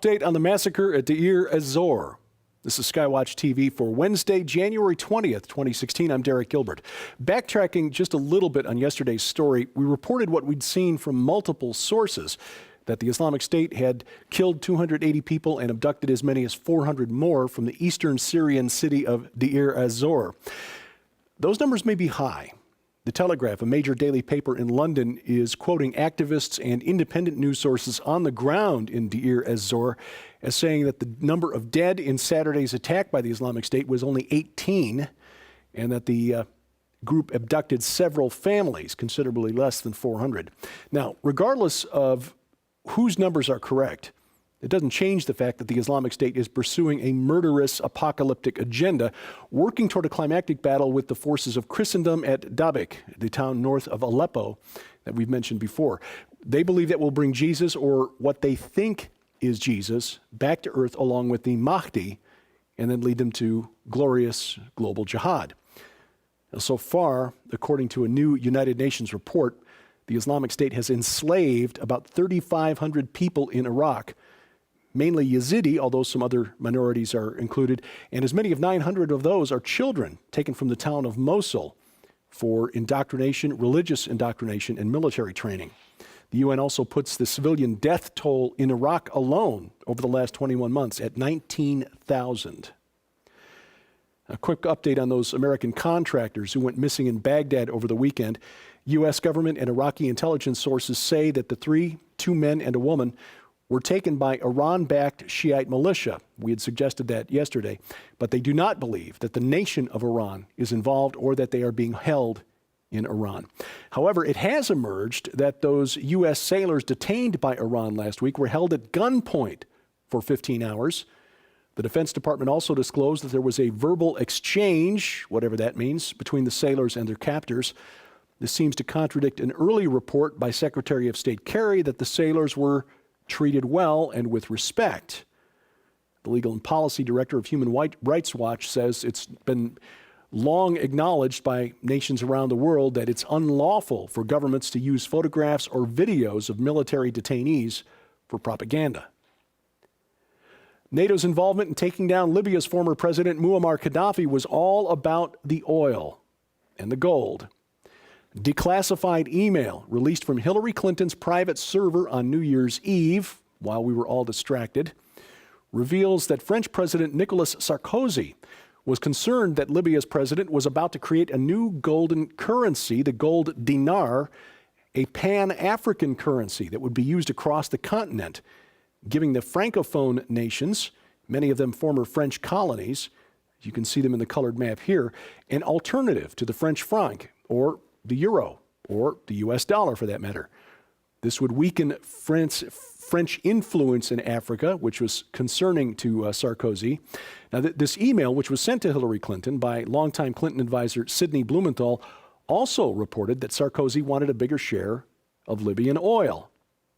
Update on the massacre at Deir ez-Zor. This is SkyWatchTV for Wednesday, January 20th, 2016. I'm Derek Gilbert. Backtracking just a little bit on yesterday's story, we reported what we'd seen from multiple sources, that the Islamic State had killed 280 people and abducted as many as 400 more from the eastern Syrian city of Deir ez-Zor. Those numbers may be high. The Telegraph, a major daily paper in London, is quoting activists and independent news sources on the ground in Deir ez-Zor as saying that the number of dead in Saturday's attack by the Islamic State was only 18, and that the group abducted several families, considerably less than 400. Now, regardless of whose numbers are correct, it doesn't change the fact that the Islamic State is pursuing a murderous apocalyptic agenda, working toward a climactic battle with the forces of Christendom at Dabiq, the town north of Aleppo that we've mentioned before. They believe that will bring Jesus, or what they think is Jesus, back to earth along with the Mahdi, and then lead them to glorious global jihad. Now, so far, according to a new United Nations report, the Islamic State has enslaved about 3,500 people in Iraq, mainly Yazidi, although some other minorities are included, and as many as 900 of those are children taken from the town of Mosul for indoctrination, religious indoctrination, and military training. The UN also puts the civilian death toll in Iraq alone over the last 21 months at 19,000. A quick update on those American contractors who went missing in Baghdad over the weekend. U.S. government and Iraqi intelligence sources say that the two men and a woman, were taken by Iran-backed Shiite militia. We had suggested that yesterday, but they do not believe that the nation of Iran is involved or that they are being held in Iran. However, it has emerged that those U.S. sailors detained by Iran last week were held at gunpoint for 15 hours. The Defense Department also disclosed that there was a verbal exchange, whatever that means, between the sailors and their captors. This seems to contradict an early report by Secretary of State Kerry that the sailors were treated well and with respect. The Legal and Policy Director of Human Rights Watch says it's been long acknowledged by nations around the world that it's unlawful for governments to use photographs or videos of military detainees for propaganda. NATO's involvement in taking down Libya's former president Muammar Gaddafi was all about the oil and the gold. Declassified email released from Hillary Clinton's private server on New Year's Eve, while we were all distracted, reveals that French President Nicolas Sarkozy was concerned that Libya's president was about to create a new golden currency, the gold dinar, a pan-African currency that would be used across the continent, giving the Francophone nations, many of them former French colonies, you can see them in the colored map here, an alternative to the French franc, or the euro, or the US dollar for that matter. This would weaken French influence in Africa, which was concerning to Sarkozy. Now, this email, which was sent to Hillary Clinton by longtime Clinton advisor Sidney Blumenthal, also reported that Sarkozy wanted a bigger share of Libyan oil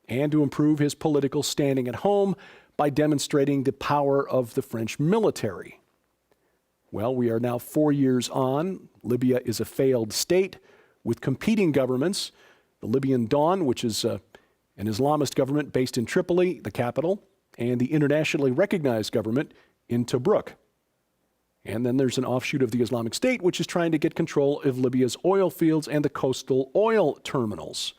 and to improve his political standing at home by demonstrating the power of the French military. Well, we are now 4 years on. Libya is a failed state with competing governments, the Libyan Dawn, which is an Islamist government based in Tripoli, the capital, and the internationally recognized government in Tobruk. And then there's an offshoot of the Islamic State, which is trying to get control of Libya's oil fields and the coastal oil terminals.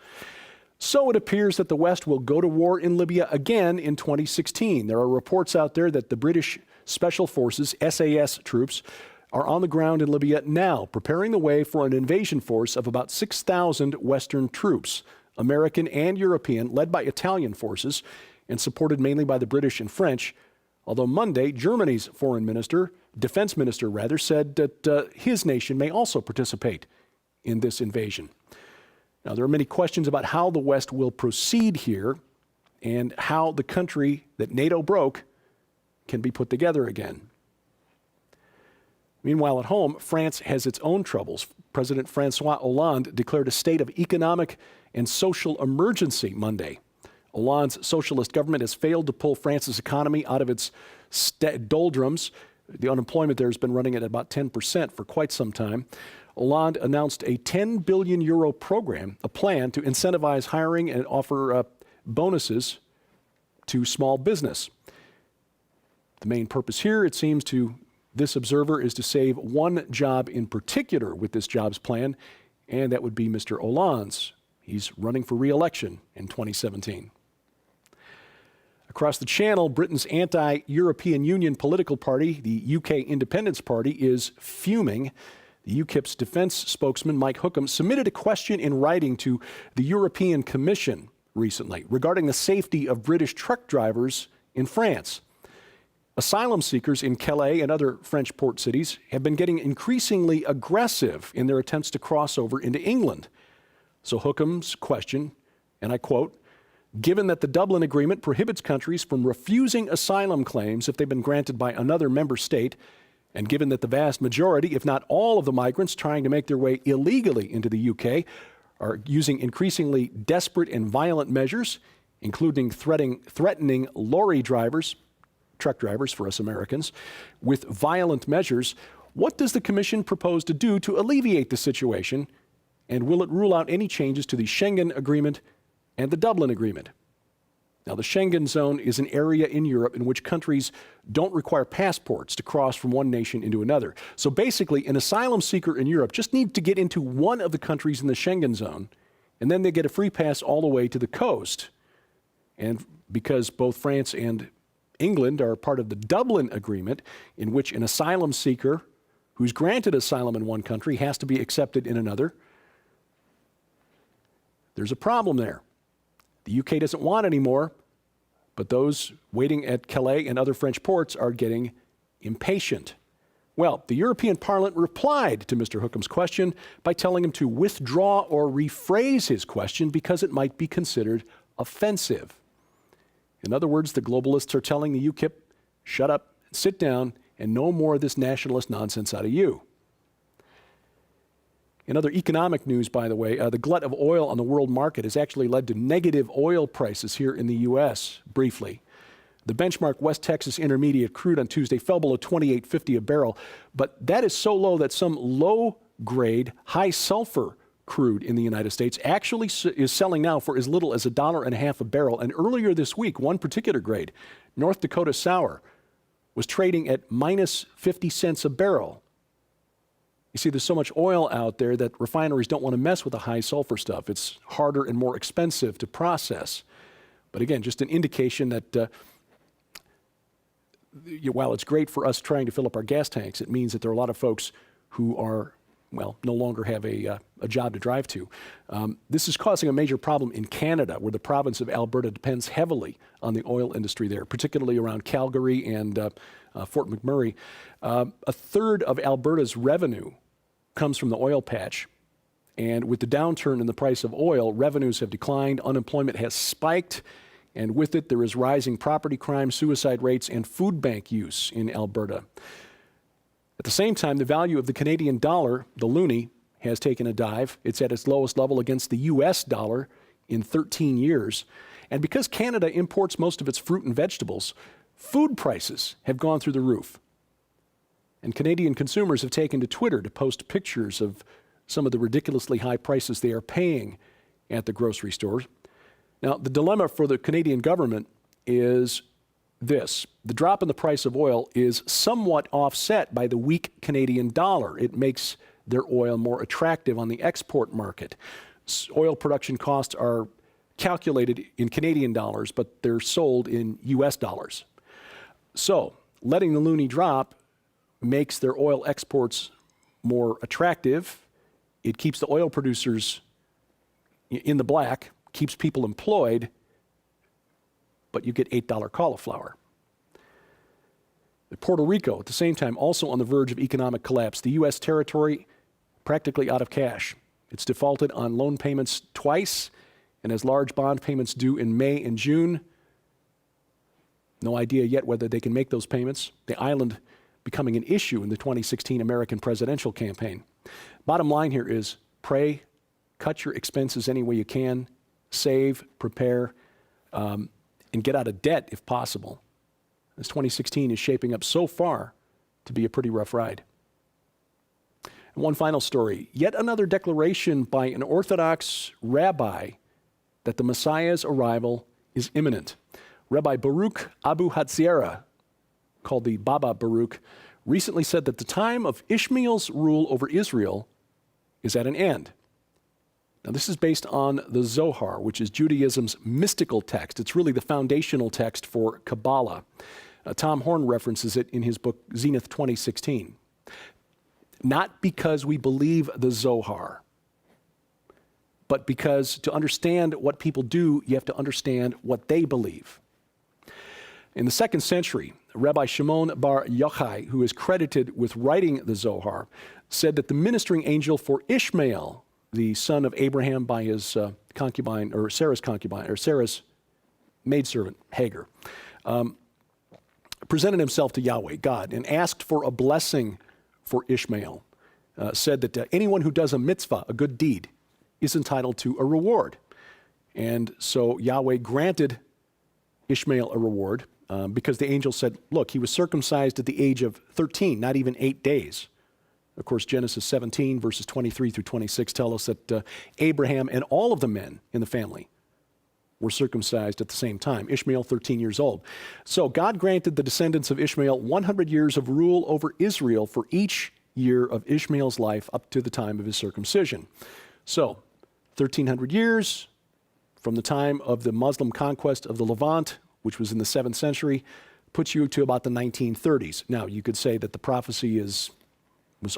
So it appears that the West will go to war in Libya again in 2016. There are reports out there that the British Special Forces, SAS troops, are on the ground in Libya now, preparing the way for an invasion force of about 6,000 Western troops, American and European, led by Italian forces and supported mainly by the British and French. Although Monday, Germany's defense minister, said that his nation may also participate in this invasion. Now, there are many questions about how the West will proceed here and how the country that NATO broke can be put together again. Meanwhile, at home, France has its own troubles. President François Hollande declared a state of economic and social emergency Monday. Hollande's socialist government has failed to pull France's economy out of its doldrums. The unemployment there has been running at about 10% for quite some time. Hollande announced a 10 billion euro program, a plan to incentivize hiring and offer bonuses to small business. The main purpose here, it seems to this observer, is to save one job in particular with this jobs plan, and that would be Mr. Hollande's. He's running for re-election in 2017. Across the channel, Britain's anti-European Union political party, the UK Independence Party, is fuming. The UKIP's defense spokesman, Mike Hookham, submitted a question in writing to the European Commission recently regarding the safety of British truck drivers in France. Asylum seekers in Calais and other French port cities have been getting increasingly aggressive in their attempts to cross over into England. So Hookham's question, and I quote, "Given that the Dublin Agreement prohibits countries from refusing asylum claims if they've been granted by another member state, and given that the vast majority, if not all of the migrants trying to make their way illegally into the UK are using increasingly desperate and violent measures, including threatening lorry drivers, truck drivers for us Americans, with violent measures, what does the Commission propose to do to alleviate the situation, and will it rule out any changes to the Schengen Agreement and the Dublin Agreement?" Now, the Schengen zone is an area in Europe in which countries don't require passports to cross from one nation into another. So basically, an asylum seeker in Europe just needs to get into one of the countries in the Schengen zone, and then they get a free pass all the way to the coast. And because both France and England are part of the Dublin Agreement, in which an asylum seeker who's granted asylum in one country has to be accepted in another, there's a problem there. The UK doesn't want any more, but those waiting at Calais and other French ports are getting impatient. Well, the European Parliament replied to Mr. Hookham's question by telling him to withdraw or rephrase his question because it might be considered offensive. In other words, the globalists are telling the UKIP, shut up, sit down, and no more of this nationalist nonsense out of you. In other economic news, by the way, the glut of oil on the world market has actually led to negative oil prices here in the U.S., briefly. The benchmark West Texas Intermediate crude on Tuesday fell below $28.50 a barrel, but that is so low that some low-grade, high-sulfur crude in the United States actually is selling now for as little as $1.50 a barrel. And earlier this week, one particular grade, North Dakota Sour, was trading at minus 50 cents a barrel. You see, there's so much oil out there that refineries don't want to mess with the high sulfur stuff. It's harder and more expensive to process. But again, just an indication that while it's great for us trying to fill up our gas tanks, it means that there are a lot of folks who are, well, no longer have a job to drive to. This is causing a major problem in Canada, where the province of Alberta depends heavily on the oil industry there, particularly around Calgary and Fort McMurray. A third of Alberta's revenue comes from the oil patch. And with the downturn in the price of oil, revenues have declined, unemployment has spiked, and with it there is rising property crime, suicide rates, and food bank use in Alberta. At the same time, the value of the Canadian dollar, the loonie, has taken a dive. It's at its lowest level against the US dollar in 13 years. And because Canada imports most of its fruit and vegetables, food prices have gone through the roof. And Canadian consumers have taken to Twitter to post pictures of some of the ridiculously high prices they are paying at the grocery stores. Now, the dilemma for the Canadian government is this. The drop in the price of oil is somewhat offset by the weak Canadian dollar. It makes their oil more attractive on the export market. Oil production costs are calculated in Canadian dollars, but they're sold in US dollars. So, letting the loonie drop makes their oil exports more attractive. It keeps the oil producers in the black, keeps people employed, but you get $8 cauliflower. Puerto Rico, at the same time, also on the verge of economic collapse. The U.S. territory practically out of cash. It's defaulted on loan payments twice and has large bond payments due in May and June. No idea yet whether they can make those payments. The island becoming an issue in the 2016 American presidential campaign. Bottom line here is pray, cut your expenses any way you can, save, prepare, and get out of debt if possible. This 2016 is shaping up so far to be a pretty rough ride. And one final story, yet another declaration by an Orthodox rabbi that the Messiah's arrival is imminent. Rabbi Baruch Abu Hatziera, called the Baba Baruch, recently said that the time of Ishmael's rule over Israel is at an end. Now, this is based on the Zohar, which is Judaism's mystical text. It's really the foundational text for Kabbalah. Tom Horn references it in his book, Zenith 2016. Not because we believe the Zohar, but because to understand what people do, you have to understand what they believe. In the 2nd century, Rabbi Shimon bar Yochai, who is credited with writing the Zohar, said that the ministering angel for Ishmael, the son of Abraham by his concubine, or Sarah's maidservant, Hagar, presented himself to Yahweh, God, and asked for a blessing for Ishmael. Said that anyone who does a mitzvah, a good deed, is entitled to a reward. And so Yahweh granted Ishmael a reward because the angel said, look, he was circumcised at the age of 13, not even 8 days. Of course, Genesis 17, verses 23 through 26 tell us that Abraham and all of the men in the family were circumcised at the same time. Ishmael, 13 years old. So God granted the descendants of Ishmael 100 years of rule over Israel for each year of Ishmael's life up to the time of his circumcision. So, 1,300 years from the time of the Muslim conquest of the Levant, which was in the 7th century, puts you to about the 1930s. Now, you could say that the prophecy was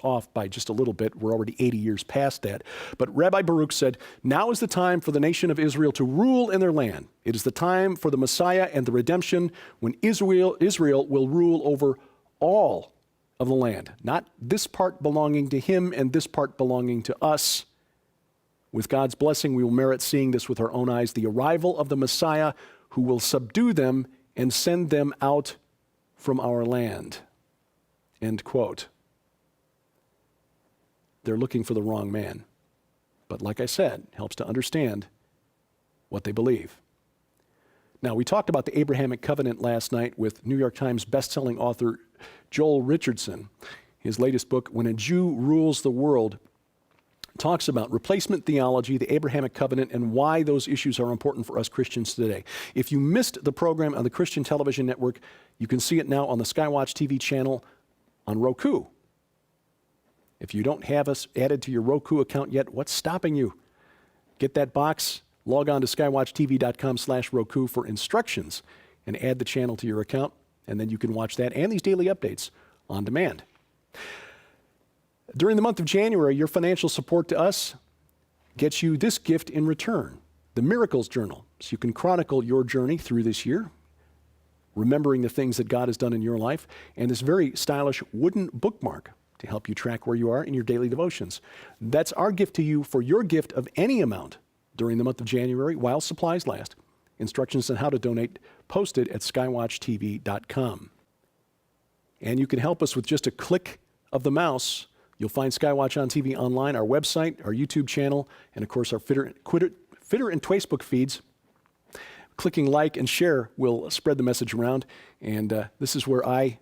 off by just a little bit. We're already 80 years past that. But Rabbi Baruch said, now is the time for the nation of Israel to rule in their land. It is the time for the Messiah and the redemption when Israel will rule over all of the land. Not this part belonging to him and this part belonging to us. With God's blessing, we will merit seeing this with our own eyes, the arrival of the Messiah who will subdue them and send them out from our land. End quote. They're looking for the wrong man. But like I said, it helps to understand what they believe. Now, we talked about the Abrahamic covenant last night with New York Times bestselling author Joel Richardson. His latest book, When a Jew Rules the World, talks about replacement theology, the Abrahamic covenant, and why those issues are important for us Christians today. If you missed the program on the Christian Television Network, you can see it now on the SkyWatch TV channel on Roku. If you don't have us added to your Roku account yet, what's stopping you? Get that box, log on to skywatchtv.com/Roku for instructions, and add the channel to your account, and then you can watch that and these daily updates on demand. During the month of January, your financial support to us gets you this gift in return, the Miracles Journal. So you can chronicle your journey through this year, remembering the things that God has done in your life, and this very stylish wooden bookmark to help you track where you are in your daily devotions. That's our gift to you for your gift of any amount during the month of January while supplies last. Instructions on how to donate posted at skywatchtv.com. And you can help us with just a click of the mouse. You'll find Skywatch on TV online, our website, our YouTube channel, and of course our Fitter and Facebook feeds. Clicking like and share will spread the message around, and this is where I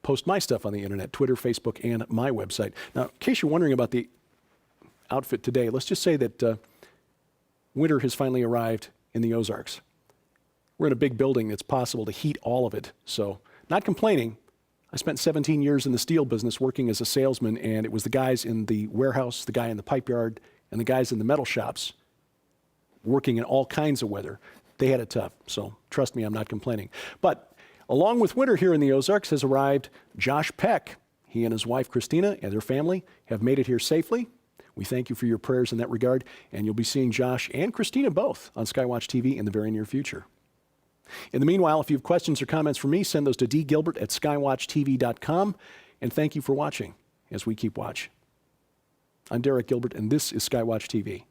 post my stuff on the internet, Twitter, Facebook, and my website. Now, in case you're wondering about the outfit today, let's just say that winter has finally arrived in the Ozarks. We're in a big building that's possible to heat all of it, so not complaining. I spent 17 years in the steel business working as a salesman, and it was the guys in the warehouse, the guy in the pipe yard, and the guys in the metal shops working in all kinds of weather. They had it tough, so trust me, I'm not complaining. But along with winter here in the Ozarks has arrived Josh Peck. He and his wife, Christina, and their family have made it here safely. We thank you for your prayers in that regard, and you'll be seeing Josh and Christina both on SkyWatch TV in the very near future. In the meanwhile, if you have questions or comments for me, send those to dgilbert@skywatchtv.com, and thank you for watching as we keep watch. I'm Derek Gilbert, and this is SkyWatch TV.